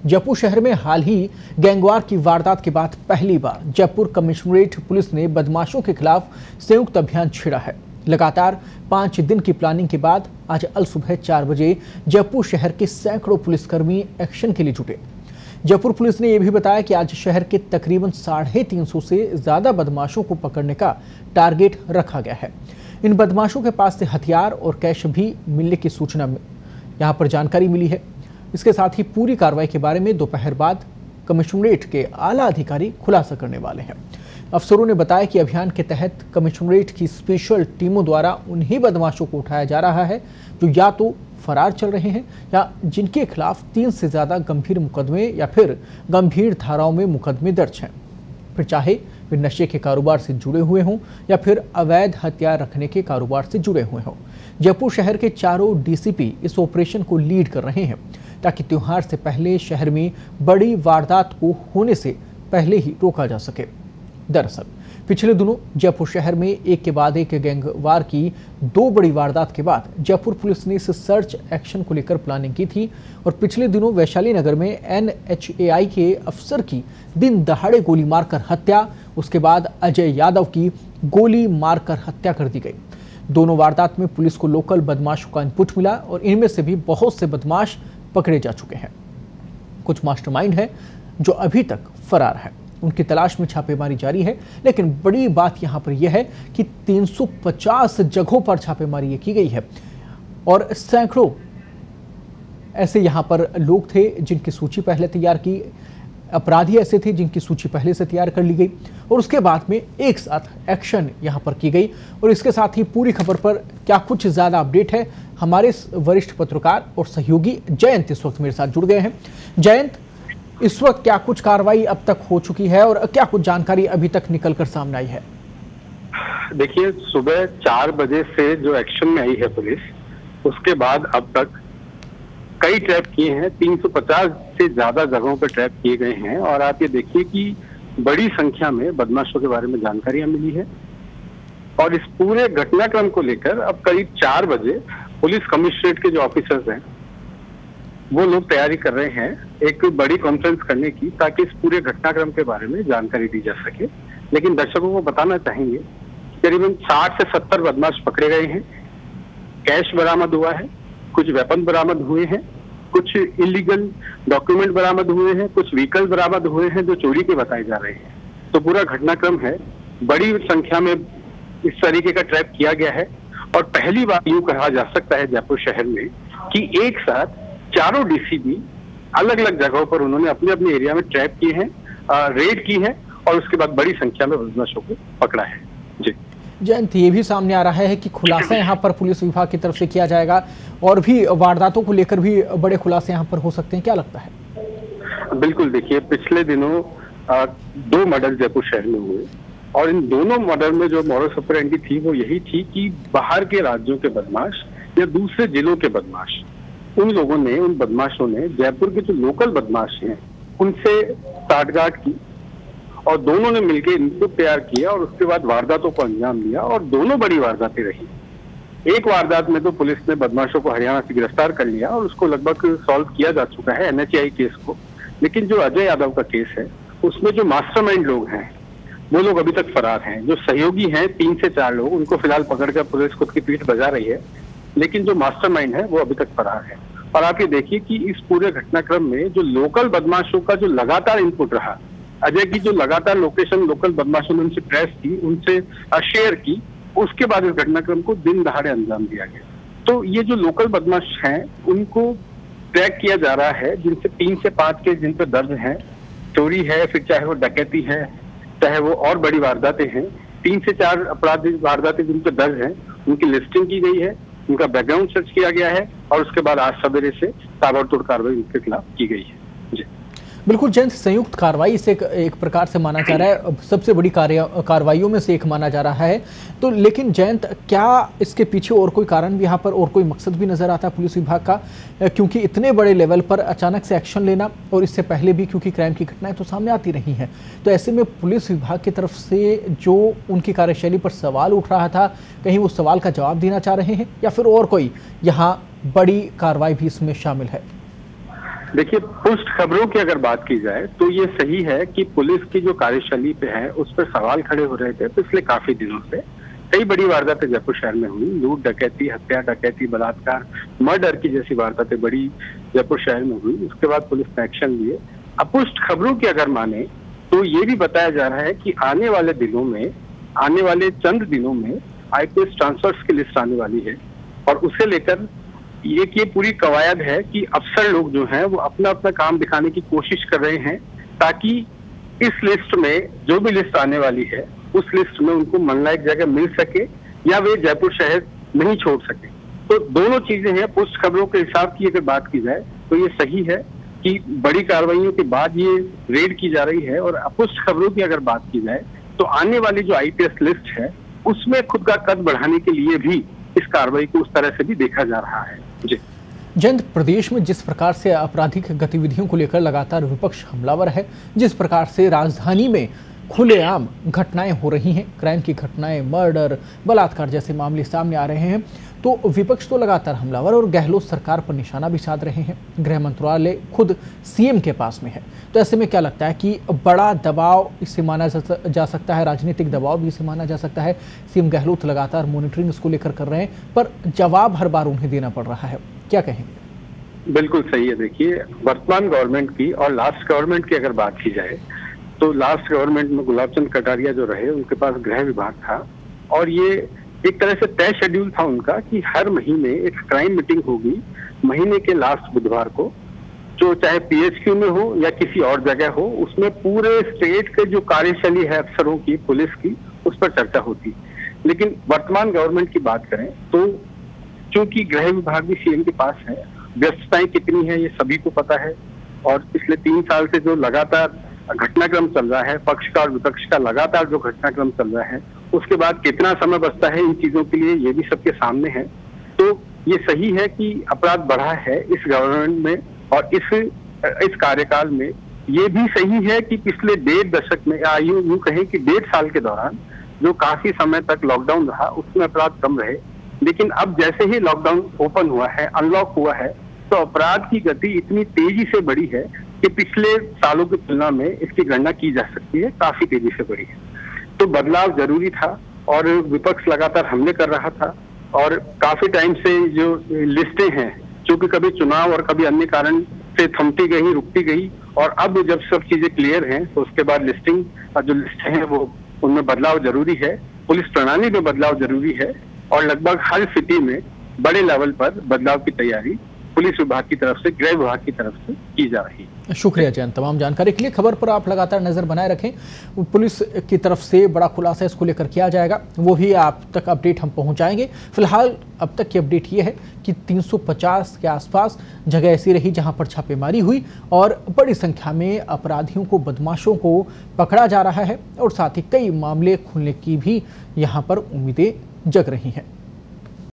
जयपुर शहर में हाल ही गैंगवार की वारदात के बाद पहली बार जयपुर कमिश्नरेट पुलिस ने बदमाशों के खिलाफ संयुक्त अभियान छेड़ा है। लगातार 5 दिन की प्लानिंग के बाद आज अलसुबह 4 बजे जयपुर शहर के सैकड़ों पुलिसकर्मी एक्शन के लिए जुटे। जयपुर पुलिस ने यह भी बताया कि आज शहर के तकरीबन 350 से ज्यादा बदमाशों को पकड़ने का टारगेट रखा गया है। इन बदमाशों के पास से हथियार और कैश भी मिलने की सूचना यहाँ पर जानकारी मिली है। इसके साथ ही पूरी कार्रवाई के बारे में दोपहर बाद कमिश्नरेट के आला अधिकारी खुलासा करने वाले हैं। अफसरों ने बताया कि अभियान के तहत कमिश्नरेट की स्पेशल टीमों द्वारा उन्हीं बदमाशों को उठाया जा रहा है जो या तो फरार चल रहे हैं या जिनके खिलाफ 3 से ज्यादा गंभीर मुकदमे या फिर गंभीर धाराओं में मुकदमे दर्ज हैं, फिर चाहे वे नशे के कारोबार से जुड़े हुए हों या फिर अवैध हथियार रखने के कारोबार से जुड़े हुए हों। जयपुर शहर के चारों डीसीपी इस ऑपरेशन को लीड कर रहे हैं ताकि त्योहार से पहले शहर में बड़ी वारदात को होने से पहले ही रोका जा सके। दरअसल पिछले दिनों जयपुर शहर में एक के बाद एक गैंगवार की 2 बड़ी वारदात के बाद जयपुर पुलिस ने इस सर्च एक्शन को लेकर प्लानिंग की थी और पिछले दिनों वैशाली नगर में NHAI के अफसर की दिन दहाड़े गोली मारकर हत्या, उसके बाद अजय यादव की गोली मारकर हत्या कर दी गई। दोनों वारदात में पुलिस को लोकल बदमाशों का इनपुट मिला और इनमें से भी बहुत से बदमाश पकड़े जा चुके हैं। कुछ मास्टरमाइंड हैं जो अभी तक फरार हैं, उनकी तलाश में छापेमारी जारी है। लेकिन बड़ी बात यहां पर यह है कि 350 जगहों पर छापेमारी की गई है और सैकड़ों ऐसे यहां पर लोग थे जिनकी सूची पहले तैयार की, अपराधी ऐसे थे जिनकी सूची पहले से तैयार कर ली गई और उसके बाद में एक साथ एक्शन यहां पर की गई। और इसके साथ ही पूरी खबर पर क्या कुछ ज्यादा अपडेट है, हमारे वरिष्ठ पत्रकार और सहयोगी जयंत इस वक्त मेरे साथ जुड़ गए हैं। जयंत, इस वक्त क्या कुछ कार्रवाई अब तक हो चुकी है और क्या कुछ जानकारी अभी तक निकल कर सामने आई है? देखिए, सुबह 4 बजे से जो एक्शन में आई है पुलिस, उसके बाद अब तक कई ट्रैप किए हैं। 350 से ज्यादा जगहों पर ट्रैप किए गए हैं और आप ये देखिए कि बड़ी संख्या में बदमाशों के बारे में जानकारियां मिली है। और इस पूरे घटनाक्रम को लेकर अब करीब 4 बजे पुलिस कमिश्नरेट के जो ऑफिसर्स हैं वो लोग तैयारी कर रहे हैं एक बड़ी कॉन्फ्रेंस करने की, ताकि इस पूरे घटनाक्रम के बारे में जानकारी दी जा सके। लेकिन दर्शकों को बताना चाहेंगे करीबन 60 से 70 बदमाश पकड़े गए हैं, कैश बरामद हुआ है, कुछ वेपन बरामद हुए हैं, कुछ इलीगल डॉक्यूमेंट बरामद हुए हैं, कुछ व्हीकल बरामद हुए हैं जो चोरी के बताए जा रहे हैं। तो पूरा घटनाक्रम है, बड़ी संख्या में इस तरीके का ट्रैप किया गया है। और पहली बार यूं कहा जा सकता है जयपुर शहर में कि एक साथ चारों डीसीपी अलग अलग जगहों पर उन्होंने अपने अपने एरिया में ट्रैप किए हैं, रेड की है और उसके बाद बड़ी संख्या में बदमाशों को पकड़ा है। जी जयंत, ये भी सामने आ रहा है कि खुलासा यहाँ पर पुलिस विभाग की तरफ से किया जाएगा और भी वारदातों को लेकर भी बड़े खुलासे यहाँ पर हो सकते हैं, क्या लगता है? बिल्कुल, देखिए पिछले दिनों 2 मर्डर जयपुर शहर में हुए और इन दोनों मर्डर में जो मॉडस ऑपरेंडी थी वो यही थी कि बाहर के राज्यों के बदमाश या दूसरे जिलों के बदमाश, उन लोगों ने, उन बदमाशों ने जयपुर के जो लोकल बदमाश हैं उनसे साठगांठ की और दोनों ने मिलकर इनपुट तैयार किया और उसके बाद वारदातों को अंजाम दिया और दोनों बड़ी वारदातें रही। एक वारदात में तो पुलिस ने बदमाशों को हरियाणा से गिरफ्तार कर लिया और उसको लगभग सॉल्व किया जा चुका है, NHAI केस को। लेकिन जो अजय यादव का केस है उसमें जो मास्टरमाइंड लोग हैं वो लोग अभी तक फरार हैं। जो सहयोगी हैं 3 से 4 लोग, उनको फिलहाल पकड़कर पुलिस खुद की पीठ बजा रही है, लेकिन जो मास्टरमाइंड है वो अभी तक फरार है। और आप ये देखिए कि इस पूरे घटनाक्रम में जो लोकल बदमाशों का जो लगातार इनपुट रहा, अजय की जो लगातार लोकेशन लोकल बदमाशों ने उनसे ट्रेस की, उनसे शेयर की, उसके बाद इस घटनाक्रम को दिन दहाड़े अंजाम दिया गया। तो ये जो लोकल बदमाश हैं उनको ट्रैक किया जा रहा है, जिनसे 3 से 5 केस जिन पर दर्ज हैं, चोरी है, फिर चाहे वो डकैती है, चाहे वो और बड़ी वारदातें हैं। 3 से 4 अपराधी वारदातें जिन पर दर्ज हैं उनकी लिस्टिंग की गई है, उनका बैकग्राउंड सर्च किया गया है और उसके बाद आज सवेरे से ताबड़तोड़ कार्रवाई उनके खिलाफ की गई है। जी बिल्कुल जयंत, संयुक्त कार्रवाई से एक प्रकार से माना जा रहा है, सबसे बड़ी कार्रवाइयों में से एक माना जा रहा है। तो लेकिन जयंत, क्या इसके पीछे और कोई कारण भी यहाँ पर और कोई मकसद भी नजर आता है पुलिस विभाग का? क्योंकि इतने बड़े लेवल पर अचानक से एक्शन लेना और इससे पहले भी क्योंकि क्राइम की घटनाएं तो सामने आती रही हैं, तो ऐसे में पुलिस विभाग की तरफ से जो उनकी कार्यशैली पर सवाल उठ रहा था, कहीं वो सवाल का जवाब देना चाह रहे हैं या फिर और कोई यहाँ बड़ी कार्रवाई भी इसमें शामिल है? देखिए, पुष्ट खबरों की अगर बात की जाए तो ये सही है कि पुलिस की जो कार्यशैली पे है उस पर सवाल खड़े हो रहे थे पिछले काफी दिनों से। कई बड़ी वारदातें जयपुर शहर में हुई, लूट डकैती, हत्या डकैती, बलात्कार, मर्डर की जैसी वारदातें बड़ी जयपुर शहर में हुई। उसके बाद पुलिस ने एक्शन लिए। अपुष्ट खबरों की अगर माने तो ये भी बताया जा रहा है कि आने वाले दिनों में, आने वाले चंद दिनों में आईपीएस ट्रांसफर्स की लिस्ट आने वाली है और उसे लेकर ये पूरी कवायद है कि अफसर लोग जो हैं वो अपना अपना काम दिखाने की कोशिश कर रहे हैं ताकि इस लिस्ट में जो भी लिस्ट आने वाली है उस लिस्ट में उनको मनलायक जगह मिल सके या वे जयपुर शहर नहीं छोड़ सके। तो दोनों चीजें हैं। पुष्ट खबरों के हिसाब की अगर बात की जाए तो ये सही है कि बड़ी कार्रवाइयों के बाद ये रेड की जा रही है। और अपुष्ट खबरों की अगर बात की जाए तो आने वाली जो आईपीएस लिस्ट है उसमें खुद का कद बढ़ाने के लिए भी इस कार्रवाई को उस तरह से भी देखा जा रहा है। जी जयंत, प्रदेश में जिस प्रकार से आपराधिक गतिविधियों को लेकर लगातार विपक्ष हमलावर है, जिस प्रकार से राजधानी में खुलेआम घटनाएं हो रही हैं, क्राइम की घटनाएं, मर्डर, बलात्कार जैसे मामले सामने आ रहे हैं, तो विपक्ष तो लगातार हमलावर और गहलोत सरकार पर निशाना भी साध रहे हैं। गृह मंत्रालय खुद सीएम के पास में है। तो ऐसे में क्या लगता है कि बड़ा दबाव इसे माना जा सकता है, राजनीतिक दबाव भी इसे माना जा सकता है? सीएम गहलोत लगातार मॉनिटरिंग इसको लेकर कर रहे हैं, पर जवाब हर बार उन्हें देना पड़ रहा है। क्या कहेंगे? बिल्कुल सही है। देखिए, वर्तमान गवर्नमेंट की और लास्ट गवर्नमेंट की अगर बात की जाए तो लास्ट गवर्नमेंट में गुलाब चंद कटारिया जो रहे उनके पास गृह विभाग था और ये एक तरह से तय शेड्यूल था उनका कि हर महीने एक क्राइम मीटिंग होगी महीने के लास्ट बुधवार को, जो चाहे पीएचक्यू में हो या किसी और जगह हो, उसमें पूरे स्टेट के जो कार्यशैली है अफसरों की, पुलिस की, उस पर चर्चा होती। लेकिन वर्तमान गवर्नमेंट की बात करें तो चूंकि गृह विभाग भी सीएम के पास है, व्यस्तताएं कितनी है ये सभी को पता है और पिछले 3 साल से जो लगातार घटनाक्रम चल रहा है, पक्ष का और विपक्ष का लगातार जो घटनाक्रम चल रहा है, उसके बाद कितना समय बचता है इन चीजों के लिए ये भी सबके सामने है। तो ये सही है कि अपराध बढ़ा है इस गवर्नमेंट में और इस कार्यकाल में। ये भी सही है कि पिछले 1.5 दशक में या यूं कहें कि 1.5 साल के दौरान जो काफी समय तक लॉकडाउन रहा उसमें अपराध कम रहे। लेकिन अब जैसे ही लॉकडाउन ओपन हुआ है, अनलॉक हुआ है, तो अपराध की गति इतनी तेजी से बढ़ी है कि पिछले सालों की तुलना में इसकी गणना की जा सकती है, काफी तेजी से बढ़ी है। तो बदलाव जरूरी था और विपक्ष लगातार हमले कर रहा था और काफी टाइम से जो लिस्टें हैं जो कि कभी चुनाव और कभी अन्य कारण से थमती गई, रुकती गई, और अब जब सब चीजें क्लियर हैं तो उसके बाद लिस्टिंग जो लिस्टें हैं वो उनमें बदलाव जरूरी है, पुलिस प्रणाली में बदलाव जरूरी है और लगभग हर स्थिति में बड़े लेवल पर बदलाव की तैयारी पुलिस विभाग की तरफ से, गृह विभाग की तरफ से की जा रही है। शुक्रिया जयंत, तमाम जानकारी के लिए। खबर पर आप लगातार नजर बनाए रखें। पुलिस की तरफ से बड़ा खुलासा इसको लेकर किया जाएगा, वो भी आप तक अपडेट हम पहुंचाएंगे। फिलहाल अब तक की अपडेट ये है कि 350 के आसपास जगह ऐसी रही जहां पर छापेमारी हुई और बड़ी संख्या में अपराधियों को, बदमाशों को पकड़ा जा रहा है और साथ ही कई मामले खुलने की भी यहाँ पर उम्मीदें जग रही हैं।